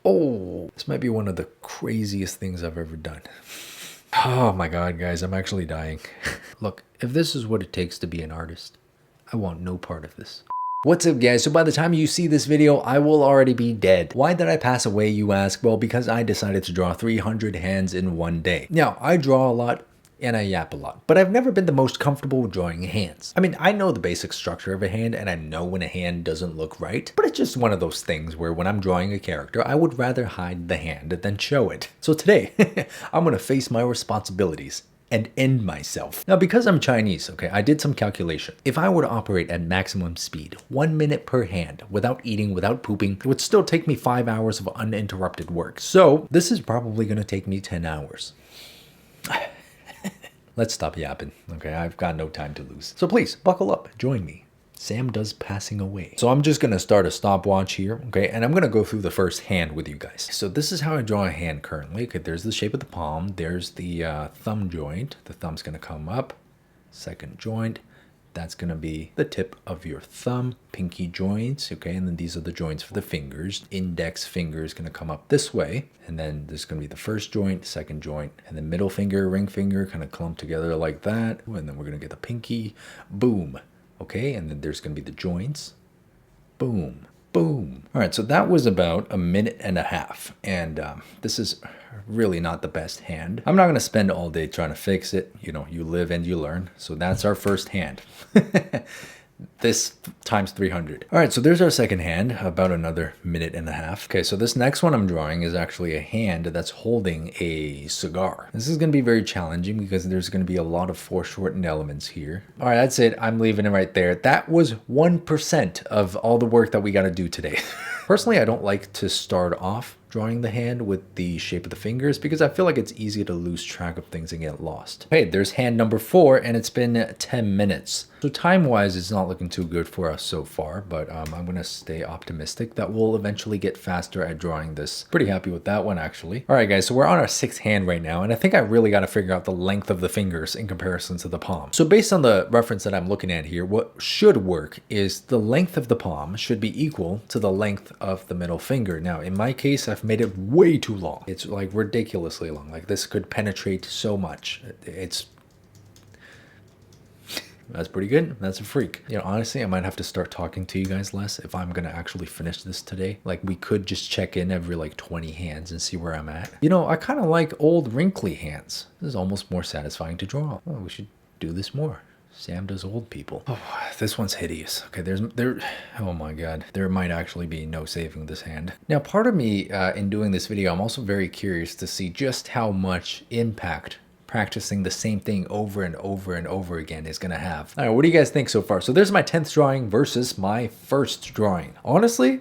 Oh, this might be one of the craziest things I've ever done. Oh my God, guys, I'm actually dying. Look, if this is what it takes to be an artist, I want no part of this. What's up, guys? So by the time you see this video, I will already be dead. Why did I pass away, you ask? Well, because I decided to draw 300 hands in one day. Now, I draw a lot and I yap a lot, but I've never been the most comfortable with drawing hands. I mean, I know the basic structure of a hand and I know when a hand doesn't look right, but it's just one of those things where when I'm drawing a character, I would rather hide the hand than show it. So today, I'm gonna face my responsibilities and end myself. Now, because I'm Chinese, okay, I did some calculation. If I were to operate at maximum speed, 1 minute per hand, without eating, without pooping, it would still take me 5 hours of uninterrupted work. So this is probably gonna take me 10 hours. Let's stop yapping, okay? I've got no time to lose. So please, buckle up, join me. Sam does passing away. So I'm just gonna start a stopwatch here, okay? And I'm gonna go through the first hand with you guys. So this is how I draw a hand currently. Okay, there's the shape of the palm. There's the thumb joint. The thumb's gonna come up. Second joint. That's gonna be the tip of your thumb, pinky joints, okay? And then these are the joints for the fingers. Index finger is gonna come up this way. And then there's gonna be the first joint, second joint, and then middle finger, ring finger kind of clumped together like that. And then we're gonna get the pinky, boom, okay? And then there's gonna be the joints, boom, boom. All right, so that was about a minute and a half. And this is really not the best hand. I'm not gonna spend all day trying to fix it. You know, you live and you learn. So that's our first hand. This times 300. All right, so there's our second hand, about another minute and a half. Okay, so this next one I'm drawing is actually a hand that's holding a cigar. This is gonna be very challenging because there's gonna be a lot of foreshortened elements here. All right, that's it. I'm leaving it right there. That was 1% of all the work that we gotta do today. Personally, I don't like to start off drawing the hand with the shape of the fingers because I feel like it's easy to lose track of things and get lost. Hey, there's hand number 4 and it's been 10 minutes. So time-wise, it's not looking too good for us so far, but I'm gonna stay optimistic that we'll eventually get faster at drawing this. Pretty happy with that one, actually. All right, guys, so we're on our 6th hand right now, and I think I really gotta figure out the length of the fingers in comparison to the palm. So based on the reference that I'm looking at here, what should work is the length of the palm should be equal to the length of the middle finger. Now, in my case, I've made it way too long. It's like ridiculously long. Like this could penetrate so much. That's pretty good. That's a freak. You know, honestly, I might have to start talking to you guys less if I'm gonna actually finish this today. Like we could just check in every like 20 hands and see where I'm at. You know, I kind of like old wrinkly hands. This is almost more satisfying to draw. Oh, we should do this more. Sam does old people. Oh, this one's hideous. Okay, oh my God. There might actually be no saving this hand. Now, part of me in doing this video, I'm also very curious to see just how much impact practicing the same thing over and over and over again is gonna have. All right, what do you guys think so far? So there's my 10th drawing versus my first drawing. Honestly,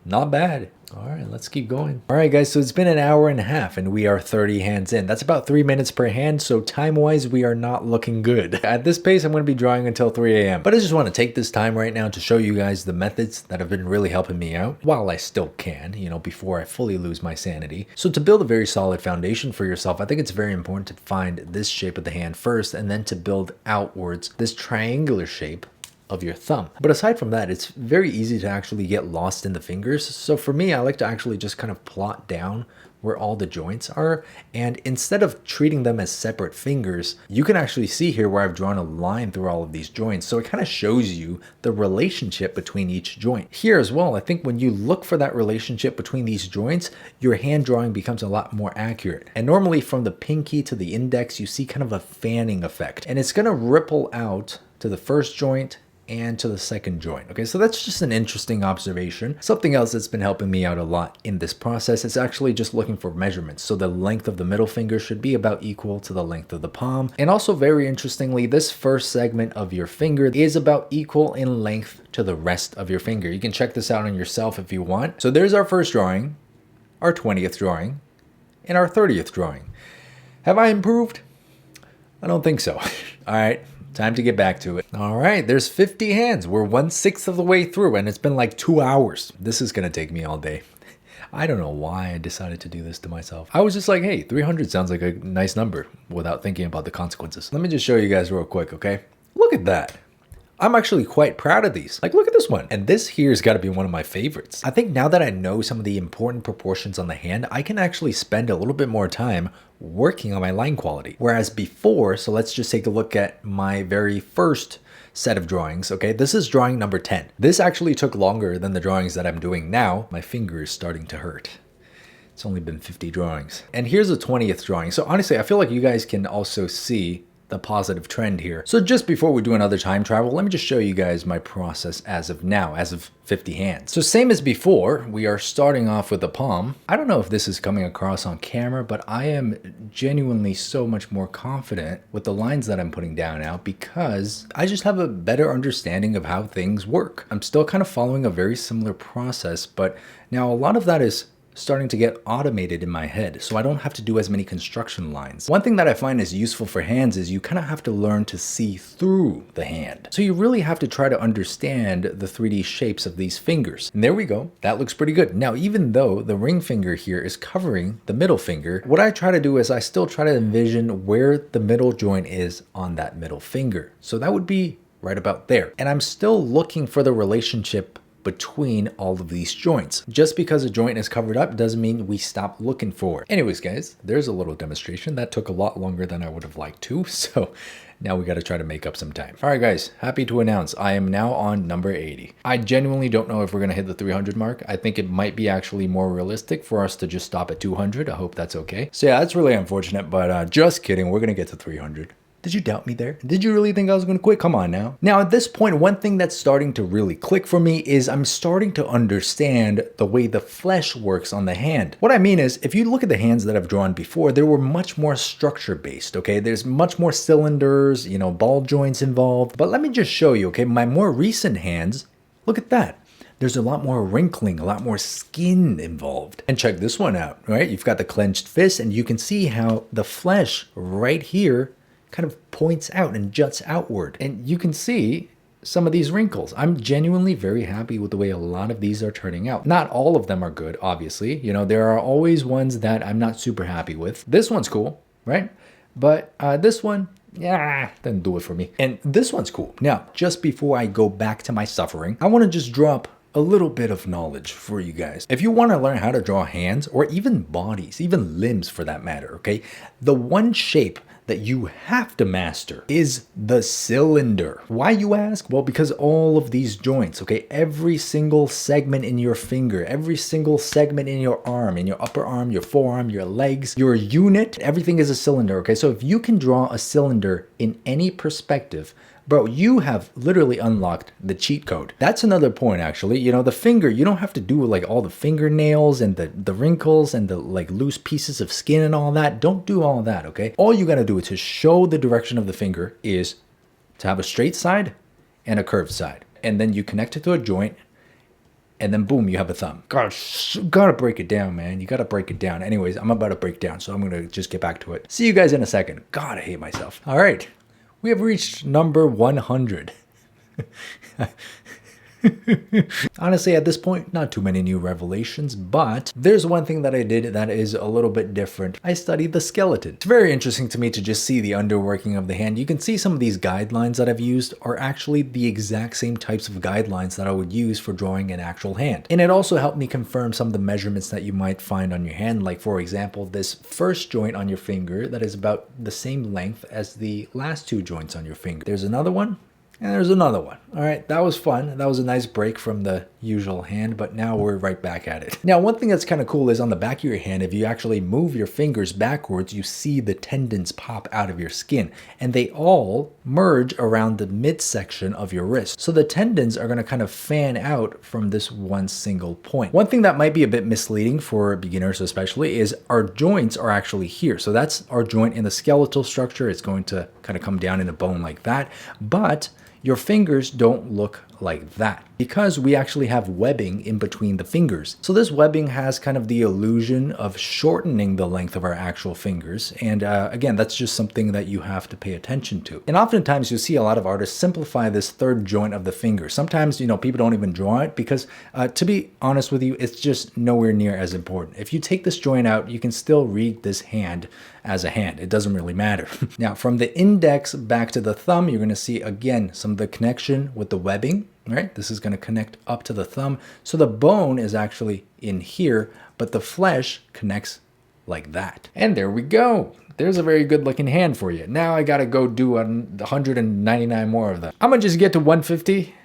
not bad. All right, let's keep going. All right, guys, so it's been an hour and a half and we are 30 hands in. That's about 3 minutes per hand, so time-wise, we are not looking good. At this pace, I'm gonna be drawing until 3 a.m. But I just wanna take this time right now to show you guys the methods that have been really helping me out, while I still can, you know, before I fully lose my sanity. So to build a very solid foundation for yourself, I think it's very important to find this shape of the hand first, and then to build outwards this triangular shape of your thumb. But aside from that, it's very easy to actually get lost in the fingers. So for me, I like to actually just kind of plot down where all the joints are. And instead of treating them as separate fingers, you can actually see here where I've drawn a line through all of these joints. So it kind of shows you the relationship between each joint. Here as well, I think when you look for that relationship between these joints, your hand drawing becomes a lot more accurate. And normally from the pinky to the index, you see kind of a fanning effect. And it's gonna ripple out to the first joint and to the second joint. Okay, so that's just an interesting observation. Something else that's been helping me out a lot in this process is actually just looking for measurements. So the length of the middle finger should be about equal to the length of the palm. And also very interestingly, this first segment of your finger is about equal in length to the rest of your finger. You can check this out on yourself if you want. So there's our first drawing, our 20th drawing, and our 30th drawing. Have I improved? I don't think so. All right. Time to get back to it. All right, there's 50 hands. We're 1/6 of the way through and it's been like 2 hours. This is gonna take me all day. I don't know why I decided to do this to myself. I was just like, hey, 300 sounds like a nice number without thinking about the consequences. Let me just show you guys real quick, okay? Look at that. I'm actually quite proud of these. Like, look at this one. And this here's got to be one of my favorites. I think now that I know some of the important proportions on the hand, I can actually spend a little bit more time working on my line quality. Whereas before, so let's just take a look at my very first set of drawings. Okay, this is drawing number 10. This actually took longer than the drawings that I'm doing now. My finger is starting to hurt. It's only been 50 drawings. And here's the 20th drawing. So honestly, I feel like you guys can also see the positive trend here. So just before we do another time travel, let me just show you guys my process as of now, as of 50 hands. So same as before, we are starting off with the palm. I don't know if this is coming across on camera, but I am genuinely so much more confident with the lines that I'm putting down now because I just have a better understanding of how things work. I'm still kind of following a very similar process, but now a lot of that is starting to get automated in my head, so I don't have to do as many construction lines. One thing that I find is useful for hands is you kind of have to learn to see through the hand. So you really have to try to understand the 3D shapes of these fingers. And there we go. That looks pretty good. Now, even though the ring finger here is covering the middle finger, what I try to do is I still try to envision where the middle joint is on that middle finger. So that would be right about there. And I'm still looking for the relationship between all of these joints. Just because a joint is covered up doesn't mean we stop looking for it. Anyways, guys, there's a little demonstration. That took a lot longer than I would have liked to, so now we got to try to make up some time. All right, guys, happy to announce I am now on number 80. I genuinely don't know if we're going to hit the 300 mark. I think it might be actually more realistic for us to just stop at 200. I hope that's okay. So yeah, that's really unfortunate, but just kidding. We're going to get to 300. Did you doubt me there? Did you really think I was going to quit? Come on now. Now, at this point, one thing that's starting to really click for me is I'm starting to understand the way the flesh works on the hand. What I mean is, if you look at the hands that I've drawn before, they were much more structure based, okay? There's much more cylinders, you know, ball joints involved. But let me just show you, okay? My more recent hands, look at that. There's a lot more wrinkling, a lot more skin involved. And check this one out, right? You've got the clenched fist and you can see how the flesh right here kind of points out and juts outward. And you can see some of these wrinkles. I'm genuinely very happy with the way a lot of these are turning out. Not all of them are good, obviously. You know, there are always ones that I'm not super happy with. This one's cool, right? But this one, yeah, didn't do it for me. And this one's cool. Now, just before I go back to my suffering, I want to just drop a little bit of knowledge for you guys. If you want to learn how to draw hands or even bodies, even limbs for that matter, okay? The one shape that you have to master is the cylinder. Why, you ask? Well, because all of these joints, okay, every single segment in your finger, every single segment in your arm, in your upper arm, your forearm, your legs, your unit, everything is a cylinder, okay? So if you can draw a cylinder in any perspective, bro, you have literally unlocked the cheat code. That's another point, actually. You know, the finger, you don't have to do like all the fingernails and the wrinkles and the like loose pieces of skin and all that. Don't do all that, okay? All you gotta do to show the direction of the finger is to have a straight side and a curved side. And then you connect it to a joint and then boom, you have a thumb. Gotta break it down, man. You gotta break it down. Anyways, I'm about to break down, so I'm gonna just get back to it. See you guys in a second. God, I hate myself. All right. We have reached number 100. Honestly, at this point, not too many new revelations, but there's one thing that I did that is a little bit different. I studied the skeleton. It's very interesting to me to just see the underworking of the hand. You can see some of these guidelines that I've used are actually the exact same types of guidelines that I would use for drawing an actual hand. And it also helped me confirm some of the measurements that you might find on your hand. Like, for example, this first joint on your finger that is about the same length as the last two joints on your finger. There's another one. And there's another one. All right, that was fun. That was a nice break from the usual hand, but now we're right back at it. Now, one thing that's kind of cool is on the back of your hand, if you actually move your fingers backwards, you see the tendons pop out of your skin, and they all merge around the midsection of your wrist. So the tendons are gonna kind of fan out from this one single point. One thing that might be a bit misleading for beginners especially is our joints are actually here. So that's our joint in the skeletal structure. It's going to kind of come down in a bone like that, but your fingers don't look like that. because we actually have webbing in between the fingers. So this webbing has kind of the illusion of shortening the length of our actual fingers. And again, that's just something that you have to pay attention to. And oftentimes you'll see a lot of artists simplify this third joint of the finger. Sometimes, people don't even draw it because to be honest with you, it's just nowhere near as important. If you take this joint out, you can still read this hand as a hand. It doesn't really matter. Now, from the index back to the thumb, you're going to see again some of the connection with the webbing, right? This is going to connect up to the thumb. So the bone is actually in here, but the flesh connects like that. And there we go. There's a very good looking hand for you. Now I got to go do 199 more of them. I'm going to just get to 150.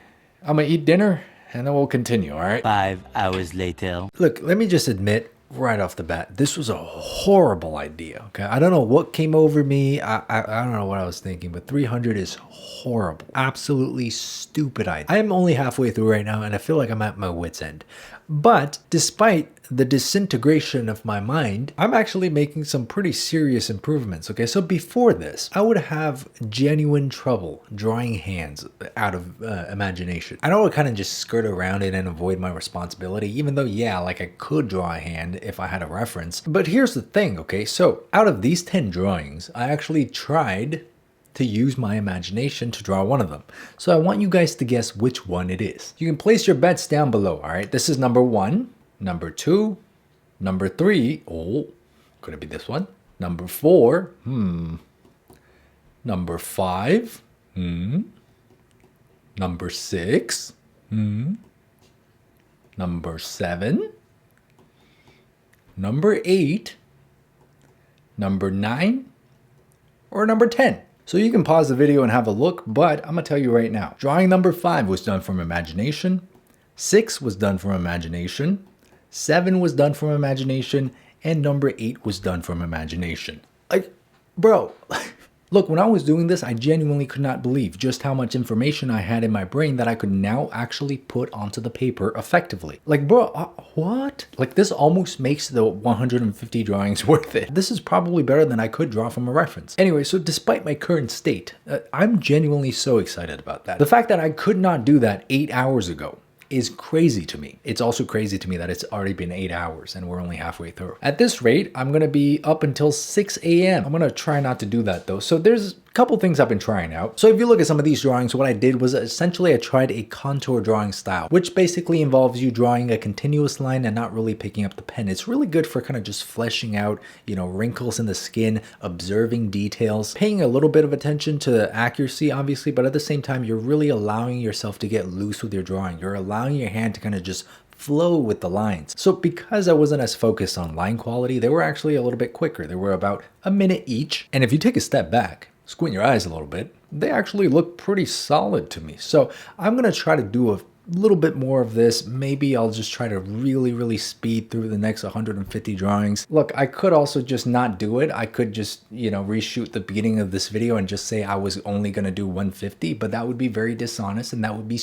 I'm going to eat dinner and then we'll continue, all right? 5 hours later. Look, let me just admit, right off the bat, this was a horrible idea. Okay, I don't know what came over me. I don't know what I was thinking, but 300 is horrible, absolutely stupid idea. I am only halfway through right now and I feel like I'm at my wit's end. But despite the disintegration of my mind, I'm actually making some pretty serious improvements. Okay, so before this, I would have genuine trouble drawing hands out of imagination. I would kind of just skirt around it and avoid my responsibility, even though, yeah, like I could draw a hand if I had a reference. But here's the thing, okay, so out of these 10 drawings, I actually tried to use my imagination to draw one of them. So I want you guys to guess which one it is. You can place your bets down below, all right? This is number 1, number 2, number 3, oh, could it be this one? Number 4, number 5, number 6, number 7, number 8, number 9, or number 10. So you can pause the video and have a look, but I'm gonna tell you right now. Drawing number 5 was done from imagination, 6 was done from imagination, 7 was done from imagination, and number 8 was done from imagination. Like, bro, look, when I was doing this, I genuinely could not believe just how much information I had in my brain that I could now actually put onto the paper effectively. Like, bro, what? Like, this almost makes the 150 drawings worth it. This is probably better than I could draw from a reference. Anyway, so despite my current state, I'm genuinely so excited about that. The fact that I could not do that 8 hours ago is crazy to me. It's also crazy to me that it's already been 8 hours and we're only halfway through. At this rate, I'm gonna be up until 6 a.m. I'm gonna try not to do that though. So there's a couple things I've been trying out. So if you look at some of these drawings, what I did was essentially I tried a contour drawing style, which basically involves you drawing a continuous line and not really picking up the pen. It's really good for kind of just fleshing out, wrinkles in the skin, observing details, paying a little bit of attention to accuracy, obviously, but at the same time, you're really allowing yourself to get loose with your drawing. You're allowing your hand to kind of just flow with the lines. So because I wasn't as focused on line quality, they were actually a little bit quicker. They were about a minute each. And if you take a step back, squint your eyes a little bit, they actually look pretty solid to me. So I'm gonna try to do a little bit more of this. Maybe I'll just try to really speed through the next 150 drawings. Look, I could also just not do it. I could just, reshoot the beginning of this video and just say I was only gonna do 150, but that would be very dishonest and that would be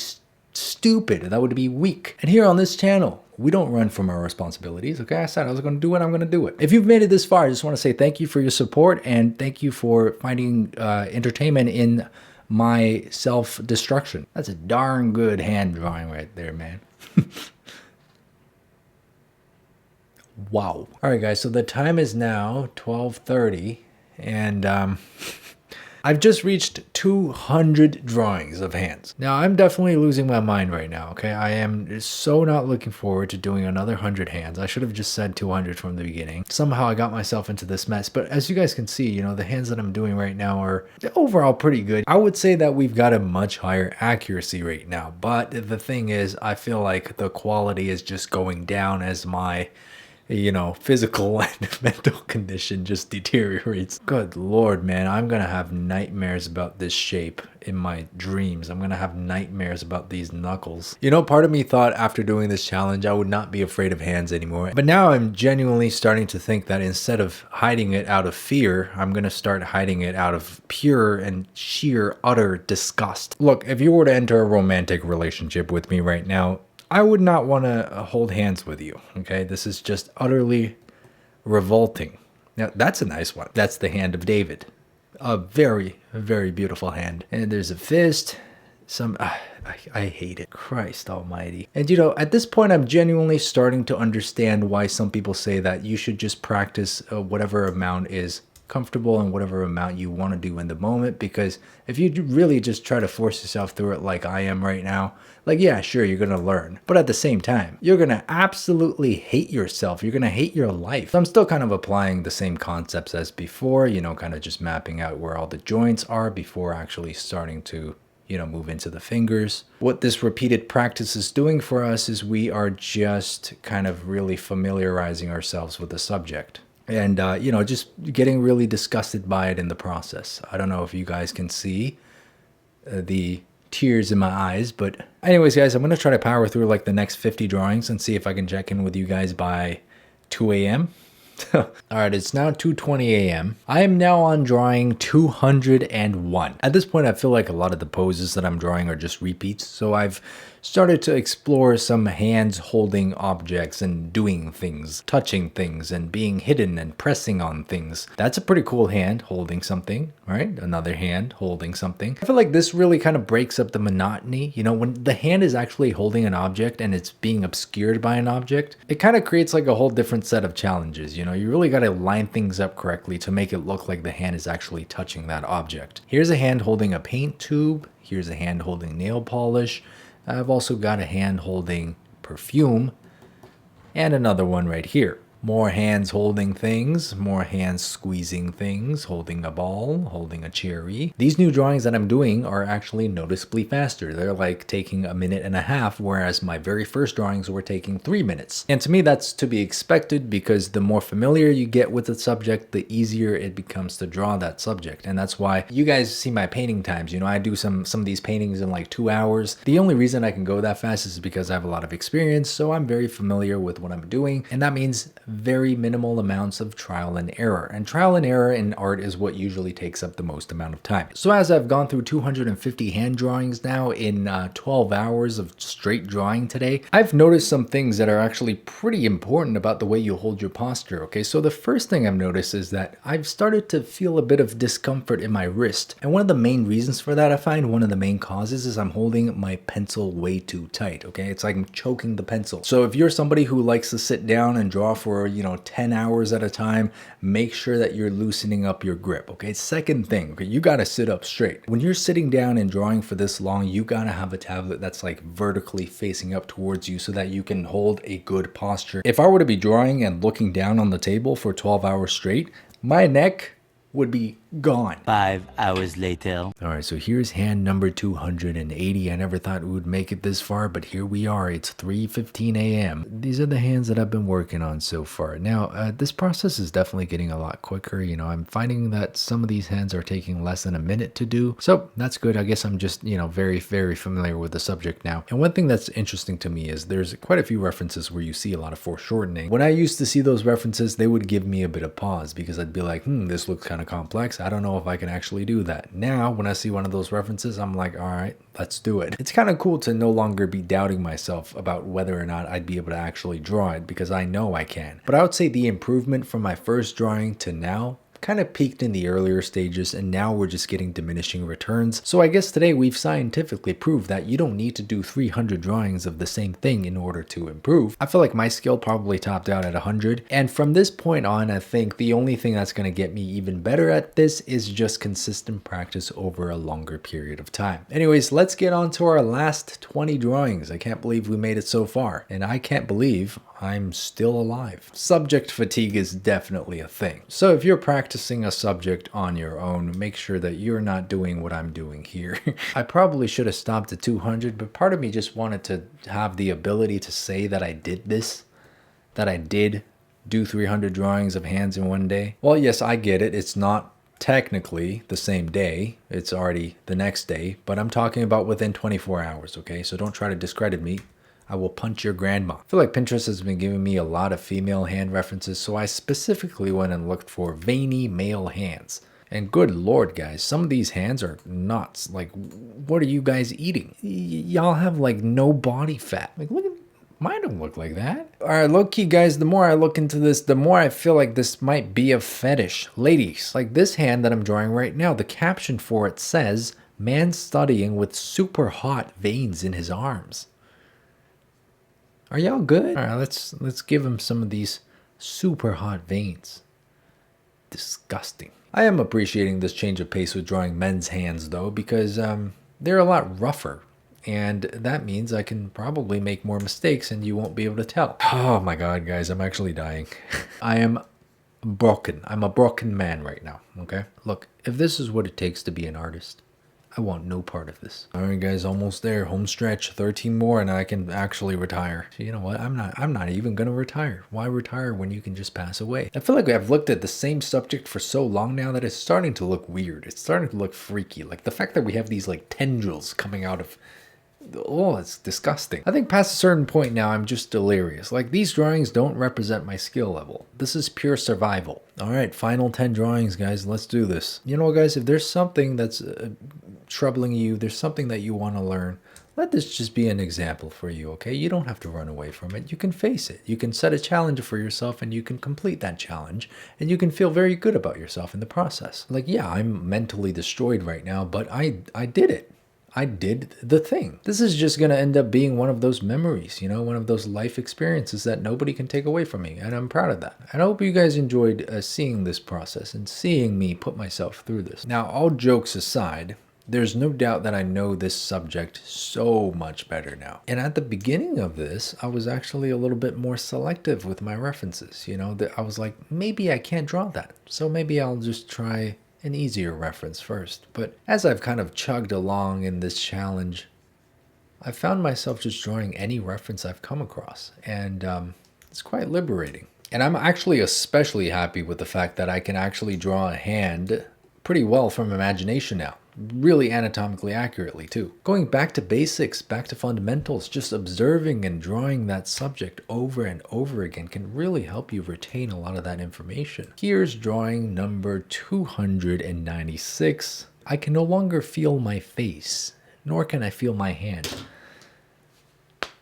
stupid. That would be weak. And here on this channel, we don't run from our responsibilities. Okay, I said I was going to do it, I'm going to do it. If you've made it this far, I just want to say thank you for your support and thank you for finding entertainment in my self-destruction. That's a darn good hand drawing right there, man. Wow. All right, guys, so the time is now 12:30 and I've just reached 200 drawings of hands. Now, I'm definitely losing my mind right now, okay? I am so not looking forward to doing another 100 hands. I should have just said 200 from the beginning. Somehow I got myself into this mess, but as you guys can see, the hands that I'm doing right now are overall pretty good. I would say that we've got a much higher accuracy rate now, but the thing is, I feel like the quality is just going down as my physical and mental condition just deteriorates. Good Lord, man, I'm gonna have nightmares about this shape in my dreams. I'm gonna have nightmares about these knuckles. Part of me thought after doing this challenge, I would not be afraid of hands anymore. But now I'm genuinely starting to think that instead of hiding it out of fear, I'm gonna start hiding it out of pure and sheer utter disgust. Look, if you were to enter a romantic relationship with me right now, I would not want to hold hands with you, okay? This is just utterly revolting. Now, that's a nice one. That's the hand of David. A very, very beautiful hand. And there's a fist. I hate it. Christ almighty. And you know, at this point, I'm genuinely starting to understand why some people say that you should just practice whatever amount is comfortable and whatever amount you want to do in the moment. Because if you really just try to force yourself through it like I am right now, like, yeah, sure, you're going to learn. But at the same time, you're going to absolutely hate yourself. You're going to hate your life. So I'm still kind of applying the same concepts as before, you know, kind of just mapping out where all the joints are before actually starting to, you know, move into the fingers. What this repeated practice is doing for us is we are just kind of really familiarizing ourselves with the subject. And, you know, just getting really disgusted by it in the process. I don't know if you guys can see the tears in my eyes, but anyways, guys, I'm going to try to power through like the next 50 drawings and see if I can check in with you guys by 2 a.m. All right, it's now 2:20 a.m. I am now on drawing 201. At this point, I feel like a lot of the poses that I'm drawing are just repeats. So I've started to explore some hands holding objects and doing things, touching things and being hidden and pressing on things. That's a pretty cool hand holding something, right? Another hand holding something. I feel like this really kind of breaks up the monotony. You know, when the hand is actually holding an object and it's being obscured by an object, it kind of creates like a whole different set of challenges. You know, you really got to line things up correctly to make it look like the hand is actually touching that object. Here's a hand holding a paint tube. Here's a hand holding nail polish. I've also got a hand holding perfume and another one right here. More hands holding things, more hands squeezing things, holding a ball, holding a cherry. These new drawings that I'm doing are actually noticeably faster. They're like taking a minute and a half, whereas my very first drawings were taking 3 minutes. And to me, that's to be expected because the more familiar you get with the subject, the easier it becomes to draw that subject. And that's why you guys see my painting times. You know, I do some of these paintings in like 2 hours. The only reason I can go that fast is because I have a lot of experience, so I'm very familiar with what I'm doing. And that means very minimal amounts of trial and error. And trial and error in art is what usually takes up the most amount of time. So as I've gone through 250 hand drawings now in 12 hours of straight drawing today, I've noticed some things that are actually pretty important about the way you hold your posture. Okay, so the first thing I've noticed is that I've started to feel a bit of discomfort in my wrist. And one of the main reasons for that, I find one of the main causes is I'm holding my pencil way too tight. Okay, it's like I'm choking the pencil. So if you're somebody who likes to sit down and draw for, you know, 10 hours at a time, make sure that you're loosening up your grip. Okay, second thing, okay, you got to sit up straight. When you're sitting down and drawing for this long, you got to have a tablet that's like vertically facing up towards you so that you can hold a good posture. If I were to be drawing and looking down on the table for 12 hours straight, my neck would be gone. 5 hours later. All right, so here's hand number 280. I never thought we would make it this far, but here we are. It's 3:15 a.m. These are the hands that I've been working on so far. Now, this process is definitely getting a lot quicker. You know, I'm finding that some of these hands are taking less than a minute to do. So that's good. I guess I'm just, you know, very, very familiar with the subject now. And one thing that's interesting to me is there's quite a few references where you see a lot of foreshortening. When I used to see those references, they would give me a bit of pause because I'd be like, this looks kind of complex. I don't know if I can actually do that. Now, when I see one of those references, I'm like, all right, let's do it. It's kind of cool to no longer be doubting myself about whether or not I'd be able to actually draw it because I know I can. But I would say the improvement from my first drawing to now kind of peaked in the earlier stages, and now we're just getting diminishing returns. So I guess today we've scientifically proved that you don't need to do 300 drawings of the same thing in order to improve. I feel like my skill probably topped out at 100, and from this point on, I think the only thing that's going to get me even better at this is just consistent practice over a longer period of time. Anyways, let's get on to our last 20 drawings. I can't believe we made it so far, and I can't believe I'm still alive. Subject fatigue is definitely a thing. So if you're practicing a subject on your own, make sure that you're not doing what I'm doing here. I probably should have stopped at 200, but part of me just wanted to have the ability to say that I did this, that I did do 300 drawings of hands in one day. Well, yes, I get it. It's not technically the same day. It's already the next day, but I'm talking about within 24 hours, okay? So don't try to discredit me. I will punch your grandma. I feel like Pinterest has been giving me a lot of female hand references, so I specifically went and looked for veiny male hands. And good lord, guys, some of these hands are nuts. Like, what are you guys eating? Y'all have like no body fat. Like, look at mine, don't look like that. All right, low key, guys, the more I look into this, the more I feel like this might be a fetish. Ladies, like this hand that I'm drawing right now, the caption for it says Man studying with super hot veins in his arms. Are y'all good? All right, let's give him some of these super hot veins. Disgusting. I am appreciating this change of pace with drawing men's hands though, because they're a lot rougher. And that means I can probably make more mistakes and you won't be able to tell. Oh my god, guys, I'm actually dying. I am broken. I'm a broken man right now, okay? Look, if this is what it takes to be an artist, I want no part of this. All right, guys, almost there. Home stretch, 13 more, and I can actually retire. So you know what? I'm not even gonna retire. Why retire when you can just pass away? I feel like I've looked at the same subject for so long now that it's starting to look weird. It's starting to look freaky. Like the fact that we have these like tendrils coming out of. Oh, it's disgusting. I think past a certain point now, I'm just delirious. Like, these drawings don't represent my skill level. This is pure survival. All right, final 10 drawings, guys. Let's do this. You know what, guys? If there's something that's troubling you, there's something that you want to learn, let this just be an example for you, okay? You don't have to run away from it. You can face it. You can set a challenge for yourself and you can complete that challenge and you can feel very good about yourself in the process. Like, yeah, I'm mentally destroyed right now, but I did it. I did the thing. This is just going to end up being one of those memories, you know, one of those life experiences that nobody can take away from me. And I'm proud of that. And I hope you guys enjoyed seeing this process and seeing me put myself through this. Now, all jokes aside, there's no doubt that I know this subject so much better now. And at the beginning of this, I was actually a little bit more selective with my references. You know, I was like, maybe I can't draw that. So maybe I'll just try an easier reference first. But as I've kind of chugged along in this challenge, I found myself just drawing any reference I've come across. And it's quite liberating. And I'm actually especially happy with the fact that I can actually draw a hand pretty well from imagination now. Really anatomically accurately too. Going back to basics, back to fundamentals, just observing and drawing that subject over and over again can really help you retain a lot of that information. Here's drawing number 296. I can no longer feel my face, nor can I feel my hand.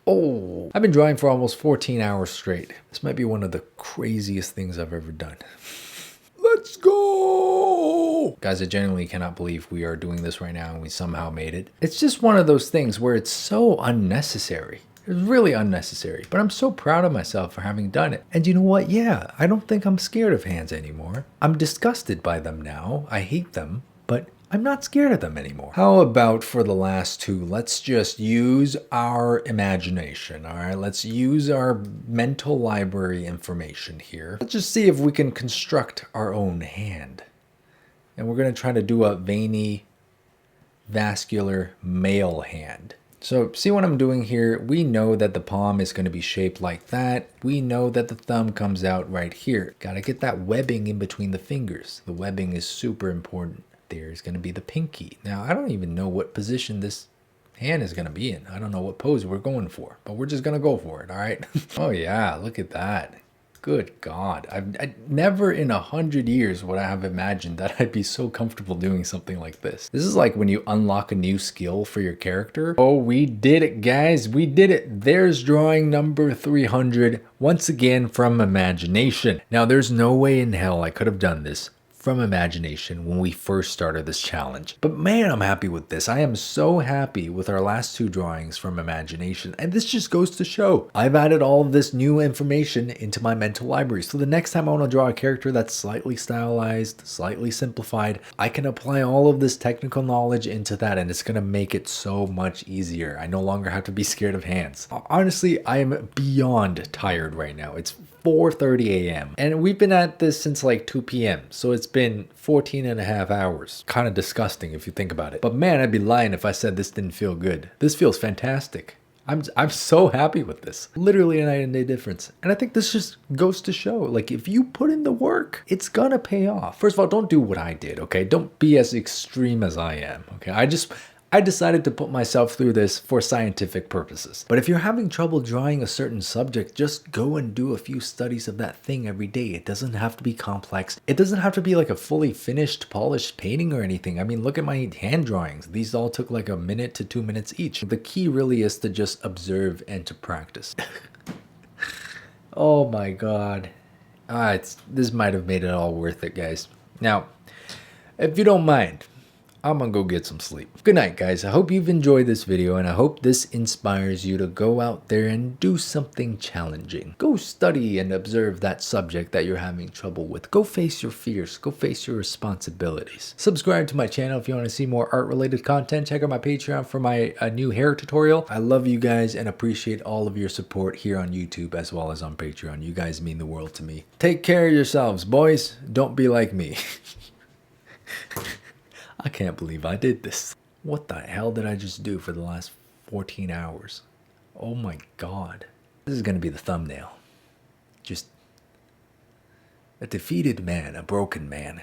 Oh, I've been drawing for almost 14 hours straight. This might be one of the craziest things I've ever done. Let's go! Guys, I genuinely cannot believe we are doing this right now and we somehow made it. It's just one of those things where it's so unnecessary. It's really unnecessary, but I'm so proud of myself for having done it. And you know what? Yeah, I don't think I'm scared of hands anymore. I'm disgusted by them now. I hate them, but I'm not scared of them anymore. How about for the last two, let's just use our imagination, all right? Let's use our mental library information here. Let's just see if we can construct our own hand. And we're gonna try to do a veiny, vascular male hand. So see what I'm doing here? We know that the palm is gonna be shaped like that. We know that the thumb comes out right here. Gotta get that webbing in between the fingers. The webbing is super important. There's going to be the pinky. Now, I don't even know what position this hand is going to be in. I don't know what pose we're going for, but we're just going to go for it, all right? Oh, yeah, look at that. Good God. I never in 100 years would I have imagined that I'd be so comfortable doing something like this. This is like when you unlock a new skill for your character. Oh, we did it, guys. We did it. There's drawing number 300, once again from imagination. Now, there's no way in hell I could have done this from imagination when we first started this challenge. But man, I'm happy with this. I am so happy with our last two drawings from imagination. And this just goes to show I've added all of this new information into my mental library. So the next time I want to draw a character that's slightly stylized, slightly simplified, I can apply all of this technical knowledge into that and it's going to make it so much easier. I no longer have to be scared of hands. Honestly, I am beyond tired right now. It's 4:30 a.m. and we've been at this since like 2 p.m. So it's been 14 and a half hours. Kind of disgusting if you think about it. But man, I'd be lying if I said this didn't feel good. This feels fantastic. I'm so happy with this. Literally a night and day difference. And I think this just goes to show, like, if you put in the work, it's gonna pay off. First of all, don't do what I did, okay? Don't be as extreme as I am, okay? I decided to put myself through this for scientific purposes. But if you're having trouble drawing a certain subject, just go and do a few studies of that thing every day. It doesn't have to be complex. It doesn't have to be like a fully finished, polished painting or anything. I mean, look at my hand drawings. These all took like 1 minute to 2 minutes each. The key really is to just observe and to practice. Oh my God. This might have made it all worth it, guys. Now, if you don't mind, I'm gonna go get some sleep. Good night, guys. I hope you've enjoyed this video, and I hope this inspires you to go out there and do something challenging. Go study and observe that subject that you're having trouble with. Go face your fears. Go face your responsibilities. Subscribe to my channel if you want to see more art-related content. Check out my Patreon for my new hair tutorial. I love you guys and appreciate all of your support here on YouTube as well as on Patreon. You guys mean the world to me. Take care of yourselves, boys. Don't be like me. I can't believe I did this. What the hell did I just do for the last 14 hours? Oh my god. This is gonna be the thumbnail. Just a defeated man, a broken man.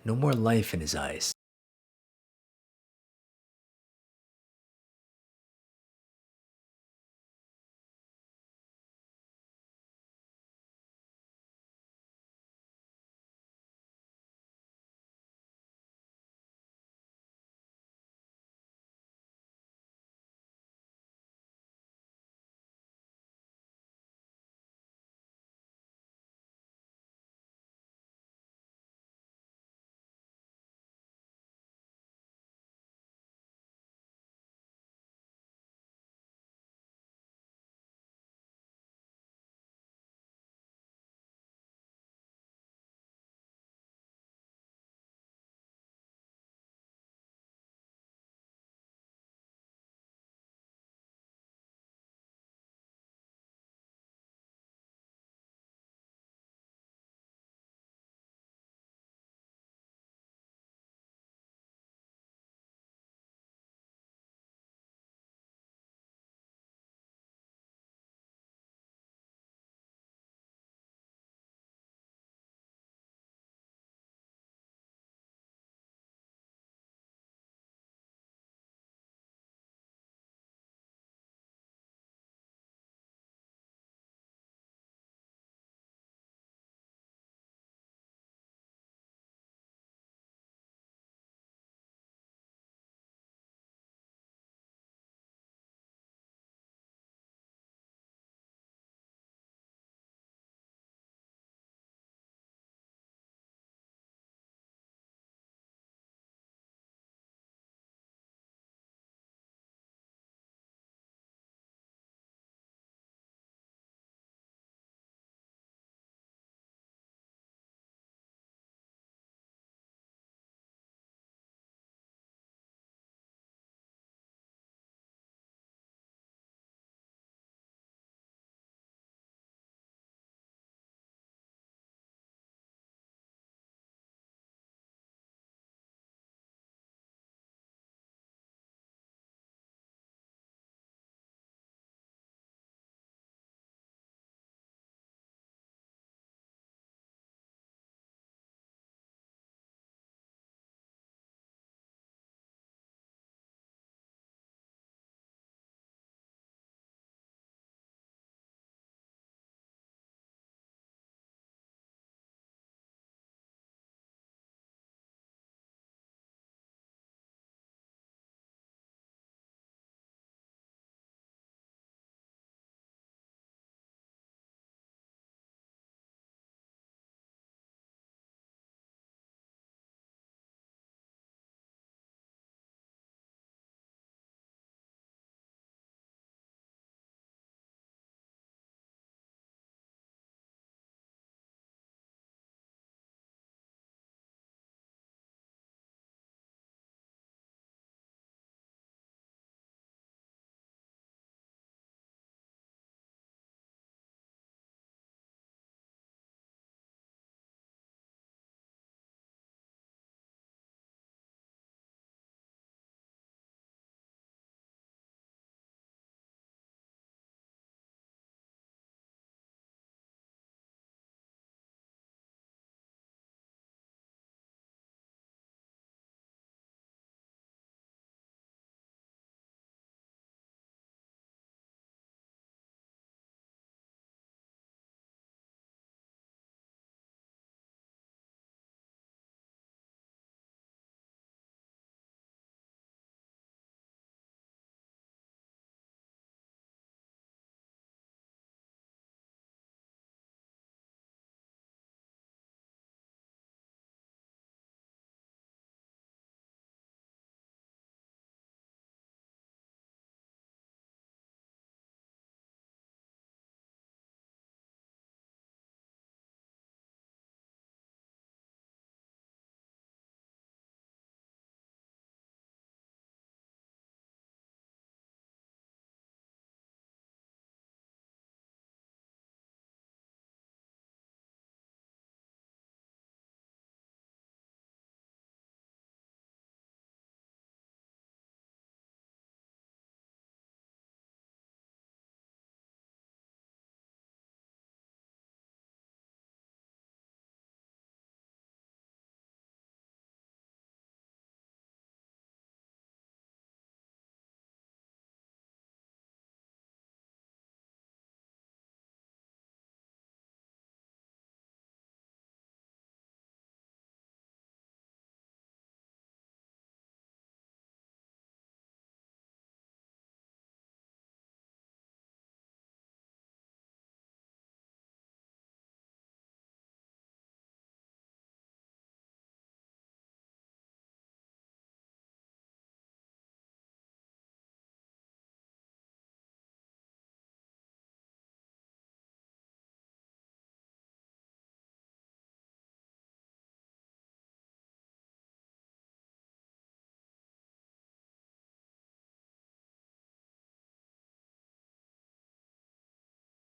No more life in his eyes.